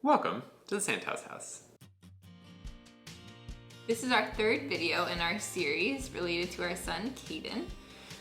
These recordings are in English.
Welcome to the Santhouse House. This is our third video in our series related to our son, Kaeden.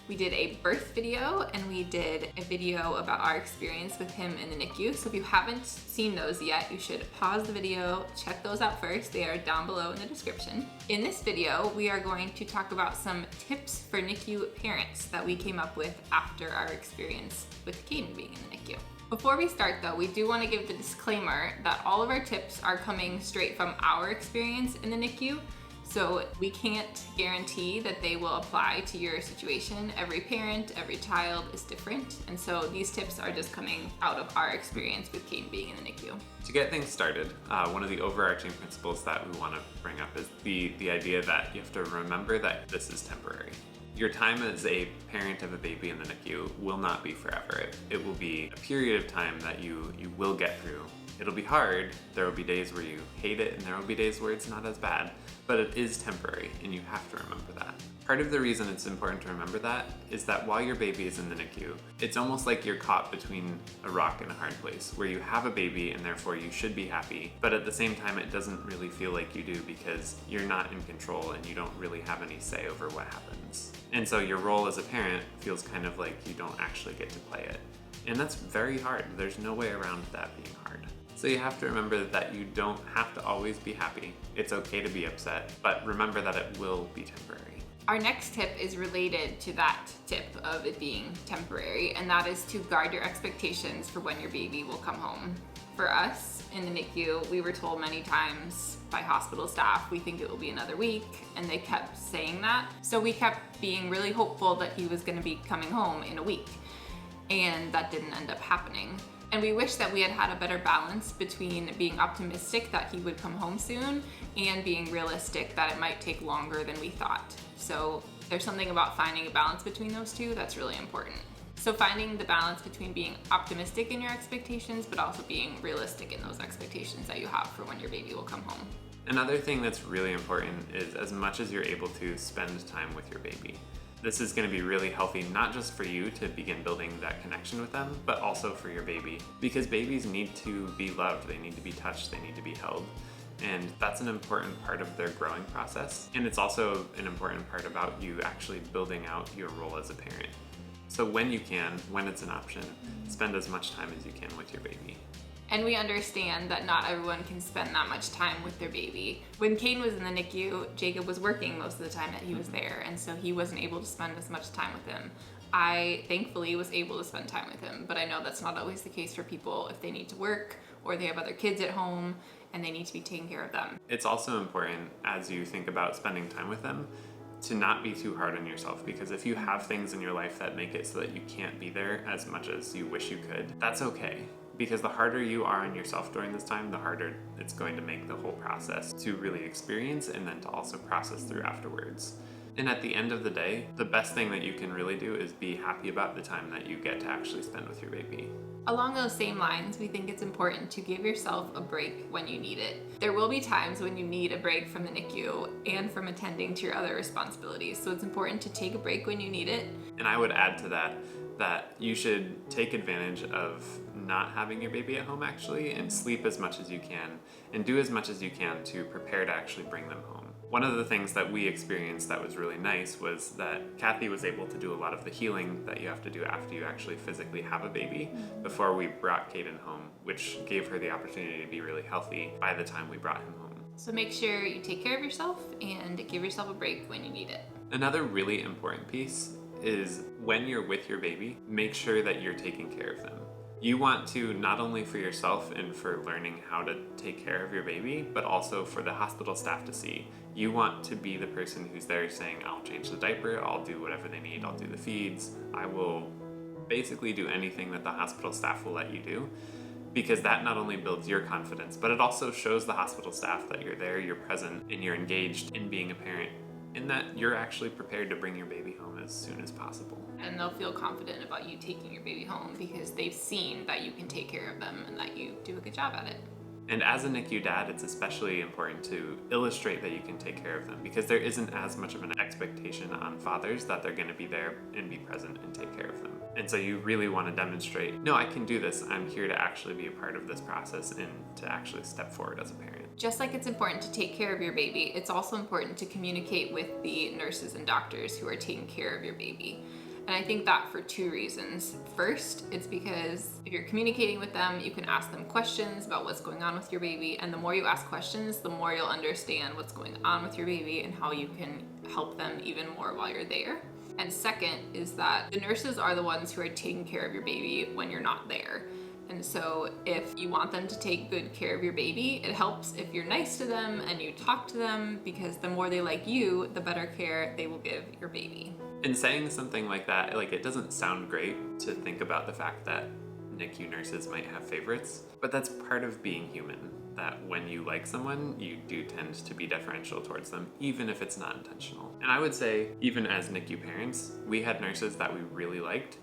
We did a birth video and we did a video about our experience with him in the NICU. So if you haven't seen those yet, you should pause the video, check those out first. They are down below in the description. In this video, we are going to talk about some tips for NICU parents that we came up with after our experience with Kaeden being in the NICU. Before we start though, we do want to give the disclaimer that all of our tips are coming straight from our experience in the NICU. So we can't guarantee that they will apply to your situation. Every parent, every child is different. And so these tips are just coming out of our experience with Kaeden being in the NICU. To get things started, one of the overarching principles that we want to bring up is the idea that you have to remember that this is temporary. Your time as a parent of a baby in the NICU will not be forever. It will be a period of time that you will get through. It'll be hard, there will be days where you hate it, and there will be days where it's not as bad, but it is temporary, and you have to remember that. Part of the reason it's important to remember that is that while your baby is in the NICU, it's almost like you're caught between a rock and a hard place, where you have a baby and therefore you should be happy, but at the same time it doesn't really feel like you do because you're not in control and you don't really have any say over what happens. And so your role as a parent feels kind of like you don't actually get to play it. And that's very hard. There's no way around that being hard. So you have to remember that you don't have to always be happy. It's okay to be upset, but remember that it will be temporary. Our next tip is related to that tip of it being temporary, and that is to guard your expectations for when your baby will come home. For us in the NICU, we were told many times by hospital staff, we think it will be another week, and they kept saying that. So we kept being really hopeful that he was going to be coming home in a week, and that didn't end up happening. And we wish that we had had a better balance between being optimistic that he would come home soon and being realistic that it might take longer than we thought. So there's something about finding a balance between those two that's really important. So finding the balance between being optimistic in your expectations, but also being realistic in those expectations that you have for when your baby will come home. Another thing that's really important is as much as you're able to spend time with your baby. This is going to be really healthy, not just for you to begin building that connection with them, but also for your baby. Because babies need to be loved, they need to be touched, they need to be held. And that's an important part of their growing process. And it's also an important part about you actually building out your role as a parent. So when you can, when it's an option, spend as much time as you can with your baby. And we understand that not everyone can spend that much time with their baby. When Kaeden was in the NICU, Jacob was working most of the time that he was there, and so he wasn't able to spend as much time with him. I thankfully was able to spend time with him, but I know that's not always the case for people if they need to work or they have other kids at home and they need to be taking care of them. It's also important as you think about spending time with them to not be too hard on yourself, because if you have things in your life that make it so that you can't be there as much as you wish you could, that's okay. Because the harder you are on yourself during this time, the harder it's going to make the whole process to really experience and then to also process through afterwards. And at the end of the day, the best thing that you can really do is be happy about the time that you get to actually spend with your baby. Along those same lines, we think it's important to give yourself a break when you need it. There will be times when you need a break from the NICU and from attending to your other responsibilities, so it's important to take a break when you need it. And I would add to that you should take advantage of not having your baby at home actually, and sleep as much as you can and do as much as you can to prepare to actually bring them home. One of the things that we experienced that was really nice was that Kathy was able to do a lot of the healing that you have to do after you actually physically have a baby before we brought Kaeden home, which gave her the opportunity to be really healthy by the time we brought him home. So make sure you take care of yourself and give yourself a break when you need it. Another really important piece is when you're with your baby, make sure that you're taking care of them. You want to, not only for yourself and for learning how to take care of your baby, but also for the hospital staff to see. You want to be the person who's there saying, I'll change the diaper, I'll do whatever they need, I'll do the feeds, I will basically do anything that the hospital staff will let you do. Because that not only builds your confidence, but it also shows the hospital staff that you're there, you're present, and you're engaged in being a parent, and that you're actually prepared to bring your baby home as soon as possible. And they'll feel confident about you taking your baby home because they've seen that you can take care of them and that you do a good job at it. And as a NICU dad, it's especially important to illustrate that you can take care of them, because there isn't as much of an expectation on fathers that they're going to be there and be present and take care of them. And so you really want to demonstrate, no, I can do this. I'm here to actually be a part of this process and to actually step forward as a parent. Just like it's important to take care of your baby, it's also important to communicate with the nurses and doctors who are taking care of your baby. And I think that for two reasons. First, it's because if you're communicating with them, you can ask them questions about what's going on with your baby. And the more you ask questions, the more you'll understand what's going on with your baby and how you can help them even more while you're there. And second is that the nurses are the ones who are taking care of your baby when you're not there. And so if you want them to take good care of your baby, it helps if you're nice to them and you talk to them, because the more they like you, the better care they will give your baby. And saying something like that, like, it doesn't sound great to think about the fact that NICU nurses might have favorites, but that's part of being human. That when you like someone, you do tend to be deferential towards them, even if it's not intentional. And I would say, even as NICU parents, we had nurses that we really liked,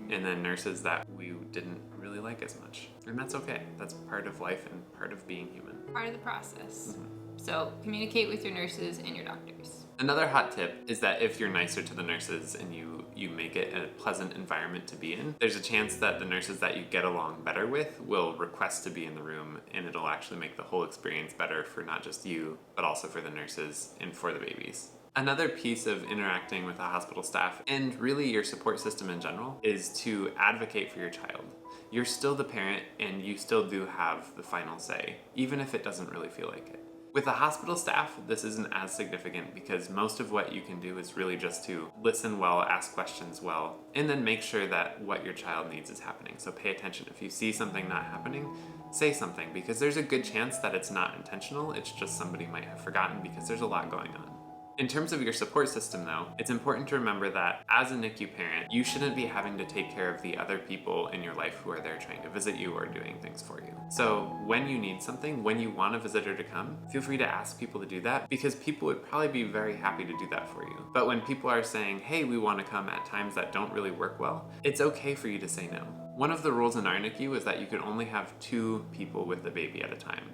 and then nurses that we didn't really like as much. And that's okay. That's part of life and part of being human. Part of the process. So communicate with your nurses and your doctors. Another hot tip is that if you're nicer to the nurses and you make it a pleasant environment to be in, there's a chance that the nurses that you get along better with will request to be in the room, and it'll actually make the whole experience better for not just you, but also for the nurses and for the babies. Another piece of interacting with the hospital staff, and really your support system in general, is to advocate for your child. You're still the parent and you still do have the final say, even if it doesn't really feel like it. With the hospital staff, this isn't as significant because most of what you can do is really just to listen well, ask questions well, and then make sure that what your child needs is happening. So pay attention. If you see something not happening, say something, because there's a good chance that it's not intentional, it's just somebody might have forgotten because there's a lot going on. In terms of your support system though, it's important to remember that as a NICU parent, you shouldn't be having to take care of the other people in your life who are there trying to visit you or doing things for you. So when you need something, when you want a visitor to come, feel free to ask people to do that, because people would probably be very happy to do that for you. But when people are saying, hey, we want to come at times that don't really work well, it's okay for you to say no. One of the rules in our NICU is that you can only have 2 people with the baby at a time.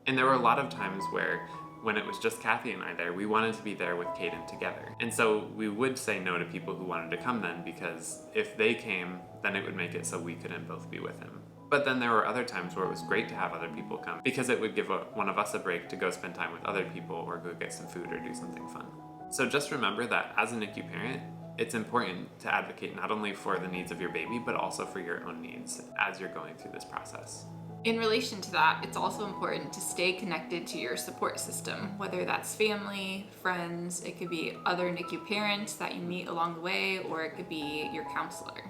And there were a lot of times where when it was just Kathy and I there, we wanted to be there with Kaeden together. And so we would say no to people who wanted to come then, because if they came, then it would make it so we couldn't both be with him. But then there were other times where it was great to have other people come, because it would give one of us a break to go spend time with other people or go get some food or do something fun. So just remember that as a NICU parent, it's important to advocate not only for the needs of your baby, but also for your own needs as you're going through this process. In relation to that, it's also important to stay connected to your support system, whether that's family, friends, it could be other NICU parents that you meet along the way, or it could be your counselor.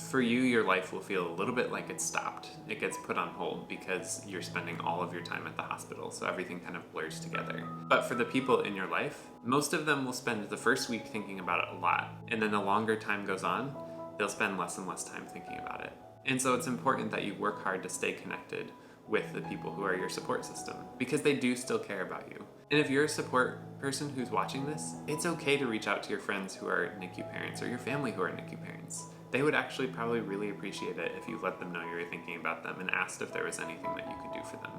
For you, your life will feel a little bit like it's stopped. It gets put on hold because you're spending all of your time at the hospital, so everything kind of blurs together. But for the people in your life, most of them will spend the first week thinking about it a lot, and then the longer time goes on, they'll spend less and less time thinking about it. And so it's important that you work hard to stay connected with the people who are your support system, because they do still care about you. And if you're a support person who's watching this, it's okay to reach out to your friends who are NICU parents or your family who are NICU parents. They would actually probably really appreciate it if you let them know you were thinking about them and asked if there was anything that you could do for them.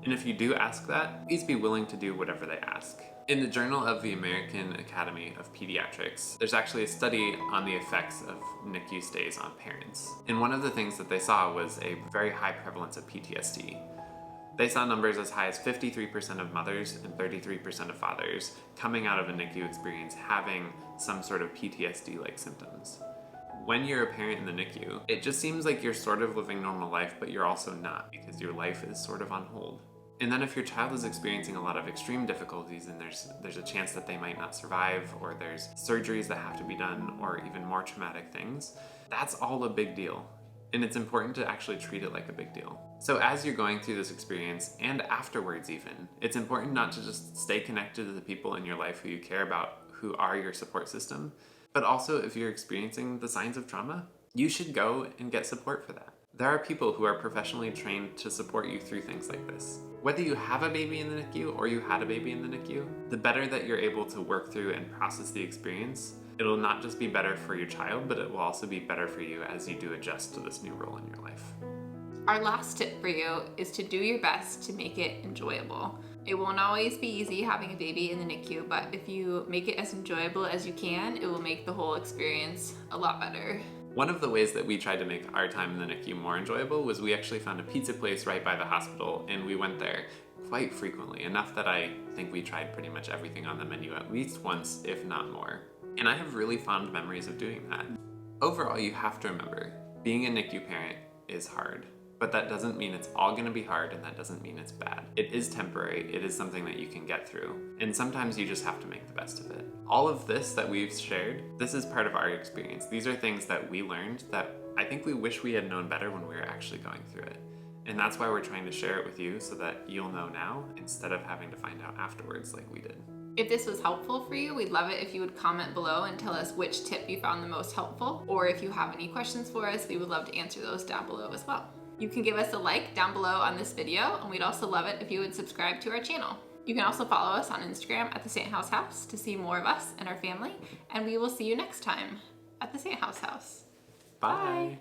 And if you do ask that, please be willing to do whatever they ask. In the Journal of the American Academy of Pediatrics, there's actually a study on the effects of NICU stays on parents. And one of the things that they saw was a very high prevalence of PTSD. They saw numbers as high as 53% of mothers and 33% of fathers coming out of a NICU experience having some sort of PTSD-like symptoms. When you're a parent in the NICU, it just seems like you're sort of living normal life, but you're also not, because your life is sort of on hold. And then if your child is experiencing a lot of extreme difficulties and there's a chance that they might not survive, or there's surgeries that have to be done, or even more traumatic things, that's all a big deal. And it's important to actually treat it like a big deal. So as you're going through this experience, and afterwards even, it's important not to just stay connected to the people in your life who you care about, who are your support system, but also if you're experiencing the signs of trauma, you should go and get support for that. There are people who are professionally trained to support you through things like this. Whether you have a baby in the NICU or you had a baby in the NICU, the better that you're able to work through and process the experience, it'll not just be better for your child, but it will also be better for you as you do adjust to this new role in your life. Our last tip for you is to do your best to make it enjoyable. It won't always be easy having a baby in the NICU, but if you make it as enjoyable as you can, it will make the whole experience a lot better. One of the ways that we tried to make our time in the NICU more enjoyable was we actually found a pizza place right by the hospital, and we went there quite frequently, enough that I think we tried pretty much everything on the menu at least once, if not more. And I have really fond memories of doing that. Overall, you have to remember, being a NICU parent is hard. But that doesn't mean it's all gonna be hard, and that doesn't mean it's bad. It is temporary, it is something that you can get through, and sometimes you just have to make the best of it. All of this that we've shared, this is part of our experience. These are things that we learned that I think we wish we had known better when we were actually going through it. And that's why we're trying to share it with you so that you'll know now instead of having to find out afterwards like we did. If this was helpful for you, we'd love it if you would comment below and tell us which tip you found the most helpful, or if you have any questions for us, we would love to answer those down below as well. You can give us a like down below on this video, and we'd also love it if you would subscribe to our channel. You can also follow us on Instagram at the Santhouse House to see more of us and our family, and we will see you next time at the Santhouse House. Bye.